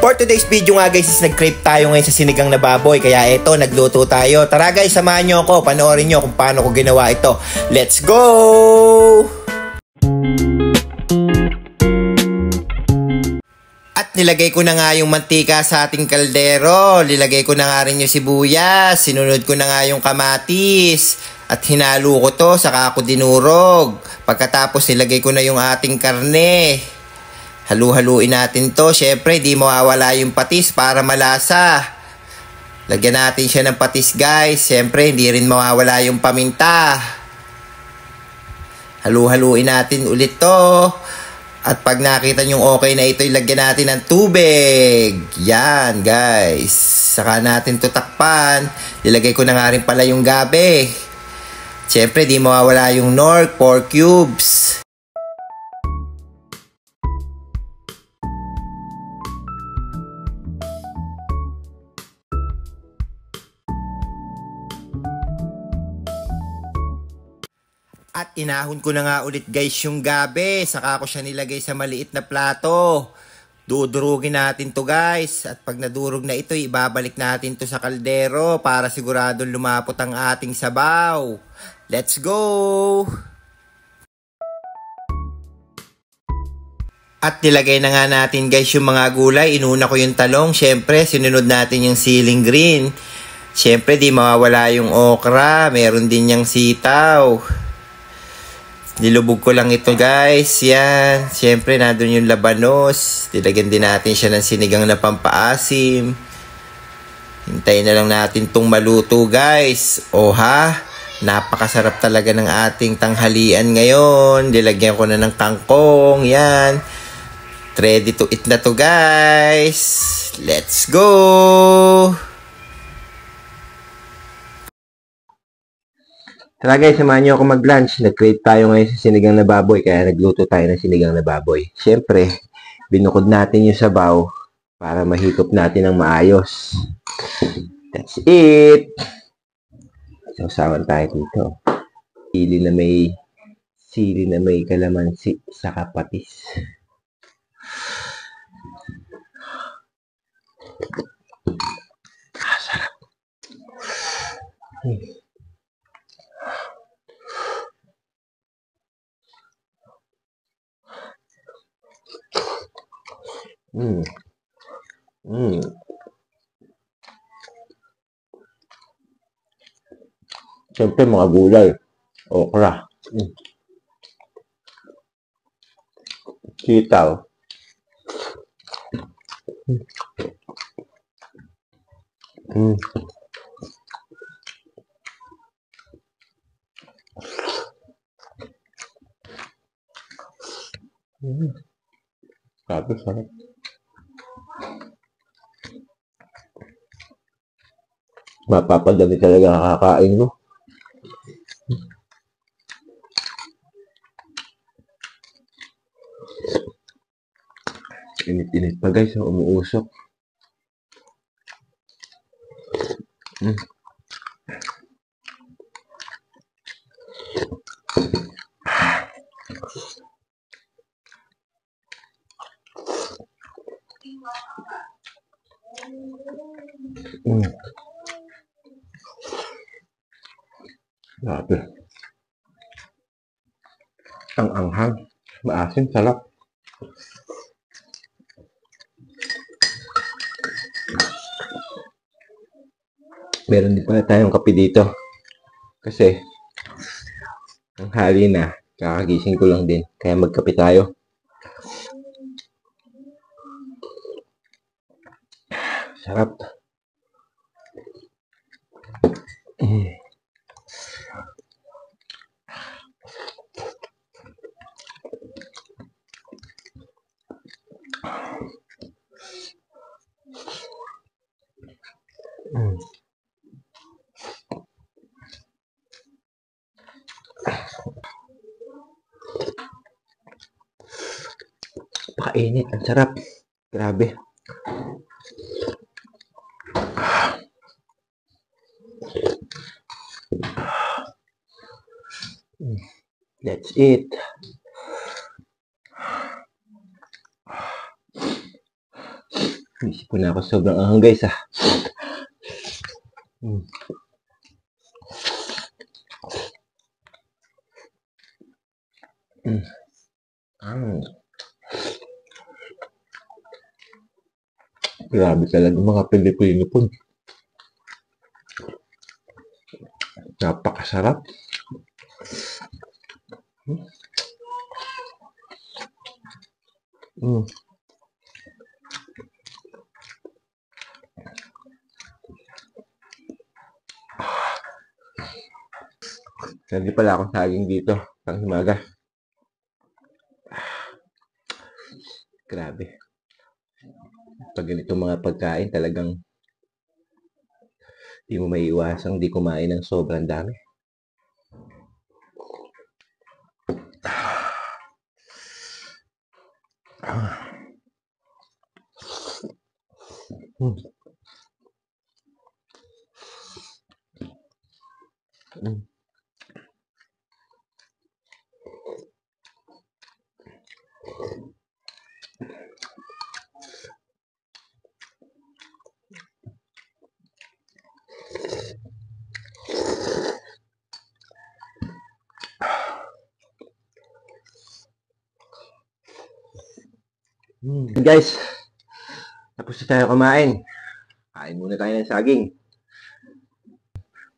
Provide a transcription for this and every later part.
For today's video nga guys is nag-crave tayo ngayon sa sinigang na baboy. Kaya eto, nagluto tayo. Tara guys, samahan nyo ako. Panoorin nyo kung paano ko ginawa ito. Let's go! At nilagay ko na nga yung mantika sa ating kaldero. Nilagay ko na nga rin yung sibuyas. Sinunod ko na nga yung kamatis. At hinalo ko to, saka ako dinurog. Pagkatapos nilagay ko na yung ating karne. Halu-haluin natin to. Syempre, di mawawala yung patis para malasa. Lagyan natin siya ng patis guys. Syempre, hindi rin mawawala yung paminta. Halu-haluin natin ulit to. At pag nakita nyong okay na ito, ilagyan natin ng tubig. Yan guys. Saka natin to takpan. Ilagay ko na nga rin pala yung gabi. Syempre, di mawawala yung Knorr 4 cubes. At inahon ko na nga ulit guys yung gabi. Saka ko siya nilagay sa maliit na plato. Dudurugin natin to guys. At pag nadurog na ito, ibabalik natin to sa kaldero para siguradong lumapot ang ating sabaw. Let's go! At nilagay na nga natin guys yung mga gulay. Inuna ko yung talong. Syempre, sinunod natin yung siling green. Syempre, di mawawala yung okra. Meron din yung sitaw. Nilubog ko lang ito guys. Yan. Siyempre nandun yung labanos. Nilagyan din natin siya ng sinigang na pampaasim. Hintayin na lang natin itong maluto guys. O ha? Napakasarap talaga ng ating tanghalian ngayon. Nilagyan ko na ng kangkong. Yan. Ready to eat na to guys. Let's go! Tara guys, samahan nyo ako mag-lunch. Nag-crave tayo ngayon sa sinigang na baboy, kaya nagluto tayo ng sinigang na baboy. Siyempre, binukod natin yung sabaw para mahigop natin ng maayos. That's it! Sausawan tayo dito. Sili na may kalamansi sa kapatis. Sarap. Siyempre mga gulay, okra, sitaw, sarap. Mapapadami talaga ang kakain mo. Init-init pa guys, umuusok. Grabe. Ang anghang, maasim, sarap. Meron din pala tayong kape dito. Kasi, ang hali na, kakagising ko lang din. Kaya magkape tayo. Sarap. Pakainit, ang sarap. Grabe. That's it. Isip ko na ako sobrang ahang guys ah. Grabe talaga mga Pilipino po. Napakasarap. Hindi pala akong saging dito. Pang himaga. Grabe. Pag ganito mga pagkain, talagang di mo maiiwasang di kumain ng sobrang dami. Guys, tapos na tayo kumain. Kain muna tayo ng saging.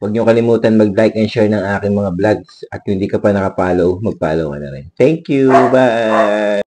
Huwag niyo kalimutan mag-like and share ng aking mga vlogs. At kung hindi ka pa nakapollow, mag-follow ka na rin. Thank you! Bye!